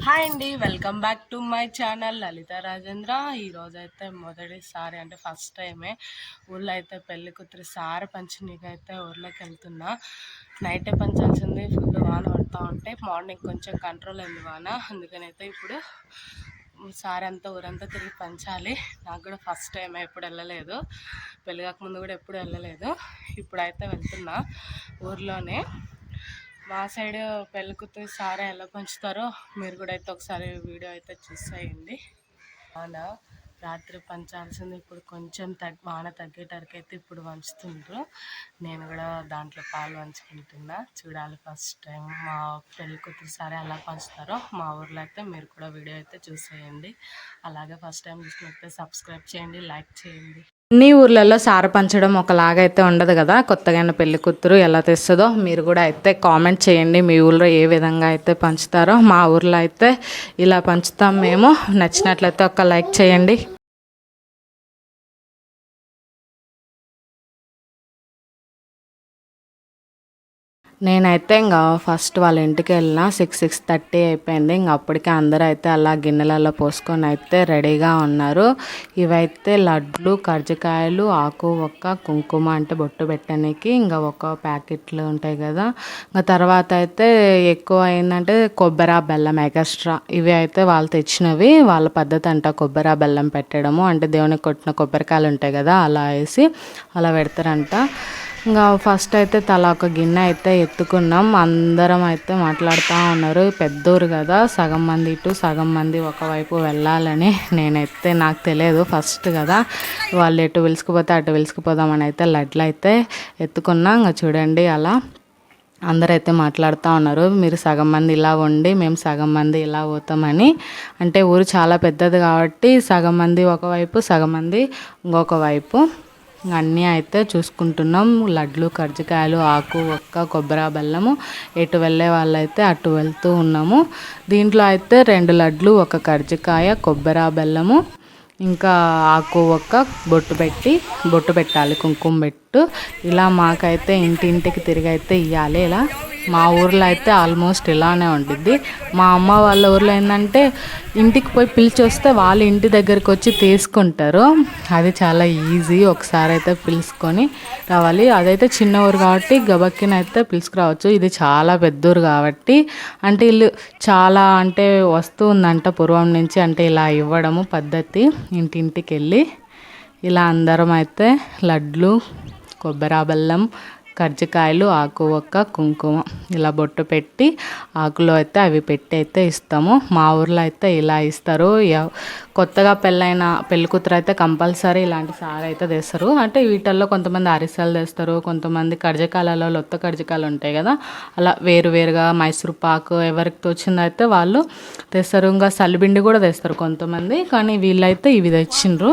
Hi అండి, welcome back to my channel Lalitha Rajendra. ఈరోజు అయితే మొదటిసారి అంటే ఫస్ట్ టైమే ఊళ్ళో అయితే పెళ్లి కూతురు సారి పంచనీకి అయితే ఊర్లోకి వెళ్తున్నా. నైటే పంచాల్సింది, ఫుల్ వాన పడుతూ ఉంటే మార్నింగ్ కొంచెం కంట్రోల్ అయింది వాన, అందుకని అయితే ఇప్పుడు సారి అంతా ఊరంతా తిరిగి పంచాలి. నాకు కూడా ఫస్ట్ టైం, ఎప్పుడు వెళ్ళలేదు, పెళ్ళి కాకముందు కూడా ఎప్పుడు వెళ్ళలేదు. ఇప్పుడైతే వెళ్తున్నా ఊర్లోనే. మా సైడ్ పెళ్ళి కూతురు సారా ఎలా పంచుతారో మీరు కూడా అయితే ఒకసారి వీడియో అయితే చూసేయండి. వాన రాత్రి పంచాల్సింది, ఇప్పుడు కొంచెం వాన తగ్గేటరకు అయితే ఇప్పుడు పంచుతుండ్రు. నేను కూడా దాంట్లో పాలు పంచుకుంటున్నా. చూడాలి ఫస్ట్ టైం మా పెళ్ళి కూతురు సారా ఎలా పంచుతారో మా ఊర్లో అయితే మీరు కూడా వీడియో అయితే చూసేయండి. అలాగే ఫస్ట్ టైం చూసినట్లయితే సబ్స్క్రైబ్ చేయండి, లైక్ చేయండి. అన్ని ఊర్లలో సార పంచడం ఒకలాగా అయితే ఉండదు కదా. కొత్తగా పెళ్లి కూతురు ఎలా తెస్తుందో మీరు కూడా అయితే కామెంట్ చేయండి. మీ ఊళ్ళో ఏ విధంగా అయితే పంచుతారో. మా ఊర్లో అయితే ఇలా పంచుతాం మేము. నచ్చినట్లయితే ఒక లైక్ చేయండి. నేనైతే ఇంకా ఫస్ట్ వాళ్ళ ఇంటికి వెళ్ళిన 6:30 అయిపోయింది. ఇంక అప్పటికే అందరూ అయితే అలా గిన్నెలలో పోసుకొని అయితే రెడీగా ఉన్నారు. ఇవైతే లడ్లు, కర్జికాయలు, ఆకు ఒక్క, కుంకుమ అంటే బొట్టు పెట్టడానికి ఇంకా ఒక ప్యాకెట్లు ఉంటాయి కదా. ఇంకా తర్వాత అయితే ఎక్కువ ఏంటంటే కొబ్బరి బెల్లం ఎక్స్ట్రా, ఇవి అయితే వాళ్ళు తెచ్చినవి. వాళ్ళ పద్ధతి అంట కొబ్బరి బెల్లం పెట్టడము, అంటే దేవునికి కొట్టిన కొబ్బరికాయలు ఉంటాయి కదా, అలా వేసి అలా పెడతారంట. ఇంకా ఫస్ట్ అయితే తలా ఒక గిన్నె అయితే ఎత్తుకున్నాం. అందరం అయితే మాట్లాడుతూ ఉన్నారు. పెద్దూరు కదా, సగం మంది ఇటు సగం మంది ఒకవైపు వెళ్ళాలని. నేనైతే నాకు తెలియదు ఫస్ట్ కదా, వాళ్ళు ఎటు పిలుచుకుపోతే అటు పిలుచుకుపోదామని అయితే లడ్లు అయితే ఎత్తుకున్నా. ఇంకా చూడండి అలా అందరైతే మాట్లాడుతూ ఉన్నారు. మీరు సగం మంది ఇలా ఉండి మేము సగం మంది ఇలా పోతామని. అంటే ఊరు చాలా పెద్దది కాబట్టి సగం మంది ఒకవైపు సగం మంది ఇంకొక వైపు. అన్నీ అయితే చూసుకుంటున్నాం. లడ్లు, కర్జికాయలు, ఆకు ఒక్క, కొబ్బరి బెల్లము. ఎటు వెళ్ళే వాళ్ళైతే అటు వెళ్తూ ఉన్నాము. దీంట్లో అయితే 2 లడ్లు, ఒక కర్జికాయ, కొబ్బరి బెల్లము, ఇంకా ఆకు ఒక్క బొట్టు పెట్టాలి, కుంకుమ పెట్టు. ఇలా మాకైతే ఇంటింటికి తిరిగి అయితే ఇవ్వాలి. ఇలా మా ఊర్లో అయితే ఆల్మోస్ట్ ఇలానే ఉంటుంది. మా అమ్మ వాళ్ళ ఊర్లో ఏంటంటే ఇంటికి పోయి పిలిచి వస్తే వాళ్ళు ఇంటి దగ్గరికి వచ్చి తీసుకుంటారు. అది చాలా ఈజీ. ఒకసారి అయితే పిలుచుకొని రావాలి. అదైతే చిన్న ఊరు కాబట్టి గబక్కిన అయితే పిలుచుకురావచ్చు. ఇది చాలా పెద్ద ఊరు కాబట్టి అంటే వీళ్ళు చాలా అంటే వస్తూ ఉందంట పూర్వం నుంచి. అంటే ఇలా ఇవ్వడము పద్ధతి. ఇంటింటికి వెళ్ళి ఇలా అందరం అయితే లడ్లు, కొబ్బరి బెల్లం, కర్జికాయలు, ఆకు ఒక్క, కుంకుమ ఇలా బొట్టు పెట్టి ఆకులో అయితే అవి పెట్టి అయితే ఇస్తాము. మా ఊర్లో అయితే ఇలా ఇస్తారు. కొత్తగా పెళ్లి కూతురు అయితే కంపల్సరీ ఇలాంటి సారీ అయితే తెస్తారు. అంటే వీటిల్లో కొంతమంది అరిసెలు తెస్తారు, కొంతమంది కర్జికాయలలో లొత్త కర్జికాయలు ఉంటాయి కదా, అలా వేరువేరుగా మైసూర్ పాకు ఎవరికి తోచిందైతే వాళ్ళు తెస్తారు. ఇంకా సలిబిండి కూడా తెస్తారు కొంతమంది, కానీ వీళ్ళైతే ఇవి తెచ్చిండ్రు.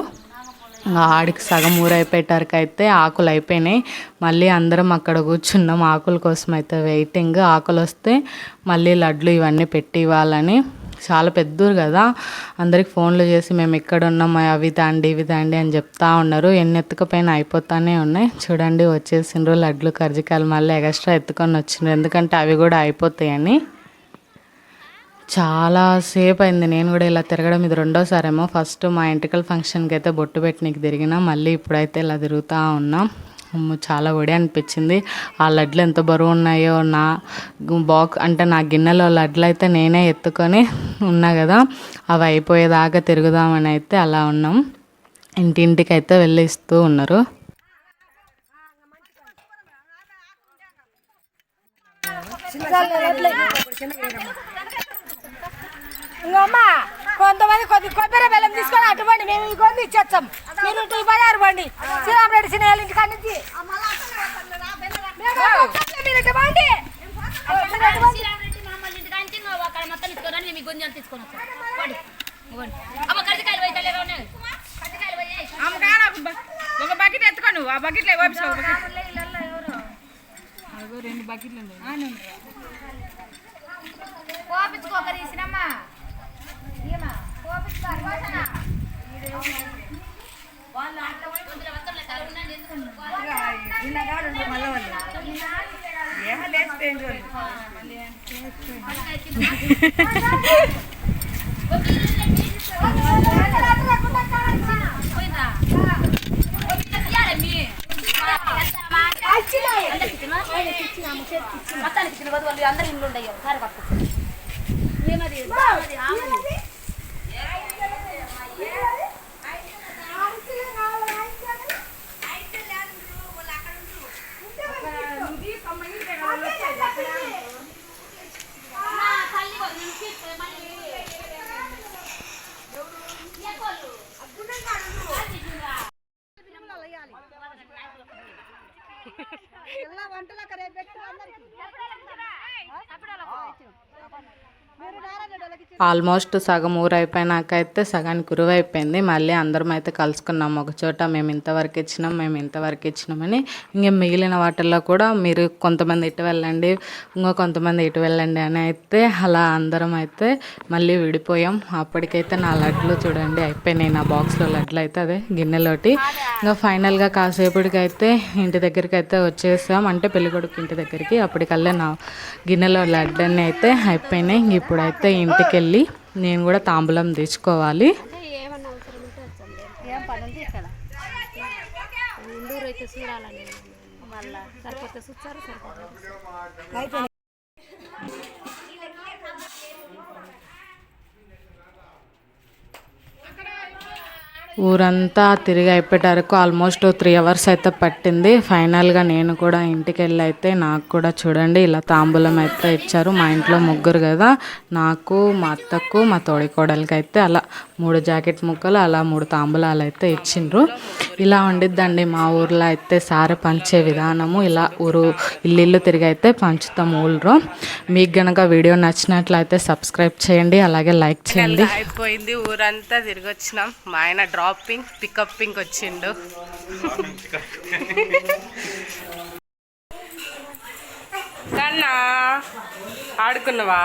ఆడికి సగం ఊరైపోయేటరికి అయితే ఆకులు అయిపోయినాయి. మళ్ళీ అందరం అక్కడ కూర్చున్నాం ఆకుల కోసం అయితే వెయిటింగ్. ఆకులు వస్తే మళ్ళీ లడ్లు ఇవన్నీ పెట్టి ఇవ్వాలని. చాలా పెద్దూరు కదా, అందరికి ఫోన్లు చేసి మేము ఎక్కడ ఉన్నాం, అవి తాండి ఇవి తాండి అని చెప్తా ఉన్నారు. ఎన్ని ఎత్తుకపోయినా అయిపోతానే ఉన్నాయి. చూడండి వచ్చేసిండ్రు లడ్లు, కర్జికాయలు మళ్ళీ ఎక్స్ట్రా ఎత్తుకొని వచ్చిండ్రు, ఎందుకంటే అవి కూడా అయిపోతాయని. చాలా సేపు అయింది నేను కూడా ఇలా తిరగడం. ఇది 2వసారేమో. ఫస్ట్ మా ఇంటికల్ ఫంక్షన్కి అయితే బొట్టు పెట్టినకి తిరిగినా, మళ్ళీ ఇప్పుడైతే ఇలా తిరుగుతూ ఉన్నాం. చాలా ఒడి అనిపించింది. ఆ లడ్లు ఎంత బరువు ఉన్నాయో. నా అంటే నా గిన్నెలో లడ్లు అయితే నేనే ఎత్తుకొని ఉన్నా కదా, అవి అయిపోయేదాకా తిరుగుదామని అయితే అలా ఉన్నాం. ఇంటింటికి అయితే వెళ్ళి ఇస్తూ ఉన్నారు. ఇంకమ్మా కొంతమంది కొబ్బరి బెల్లం తీసుకొని అటువంటి మేము ఈ కొంది ఇచ్చేస్తాం. మీరు ఈ బజారు బండి శ్రీరామరెడ్డి సినిమా ఇంటికి నుంచి మొత్తం తీసుకొని ఆ బకెట్లో వేపించావు అందరు ఇల్లు ఉండయి సార్ పట్టు ఆల్మోస్ట్ సగం ఊరు అయిపోయినాకైతే సగానికి ఉరువు అయిపోయింది. మళ్ళీ అందరం అయితే కలుసుకున్నాం ఒక చోట. మేము ఇంతవరకు ఇచ్చినామని. ఇంకా మిగిలిన వాటిల్లో కూడా మీరు కొంతమంది ఇటు వెళ్ళండి, ఇంకో కొంతమంది ఇటు వెళ్ళండి అని అయితే అలా అందరం అయితే మళ్ళీ విడిపోయాం. అప్పటికైతే నా లడ్లు చూడండి అయిపోయినాయి. నా బాక్స్లో లడ్లు అయితే అదే గిన్నెలోటి. ఇంకా ఫైనల్గా కాసేపటికైతే ఇంటి దగ్గరికి అయితే వచ్చేసాం, అంటే పెళ్ళికొడుకు ఇంటి దగ్గరికి. అప్పటికల్లా నా గిన్నెలో లడ్లన్నీ అయితే అయిపోయినాయి. ఇప్పుడైతే ఇంటికి వెళ్ళి నేను కూడా తాంబూలం తెచ్చుకోవాలి. ఊరంతా తిరిగి అయిపోయే వరకు ఆల్మోస్ట్ 3 అవర్స్ అయితే పట్టింది. ఫైనల్గా నేను కూడా ఇంటికి వెళ్ళి అయితే నాకు కూడా చూడండి ఇలా తాంబూలం అయితే ఇచ్చారు. మా ఇంట్లో ముగ్గురు కదా, నాకు, మా అత్తకు, మా తోడికోడలికి అయితే అలా 3 జాకెట్ ముక్కలు, అలా 3 తాంబూలాలు అయితే ఇచ్చిండ్రు. ఇలా ఉండిద్దండి మా ఊర్లో అయితే సారె పంచే విధానము. ఇలా ఇల్లు తిరిగి అయితే పంచుతాం ఊళ్ళో. మీకు గనక వీడియో నచ్చినట్లయితే సబ్స్క్రైబ్ చేయండి, అలాగే లైక్ చేయండి. అయిపోయింది, ఊరంతా తిరిగి వచ్చినాం. మా ఆయన డ్రాపింగ్ పికప్పింగ్ వచ్చిండు. కన్నా ఆడుకున్నావా?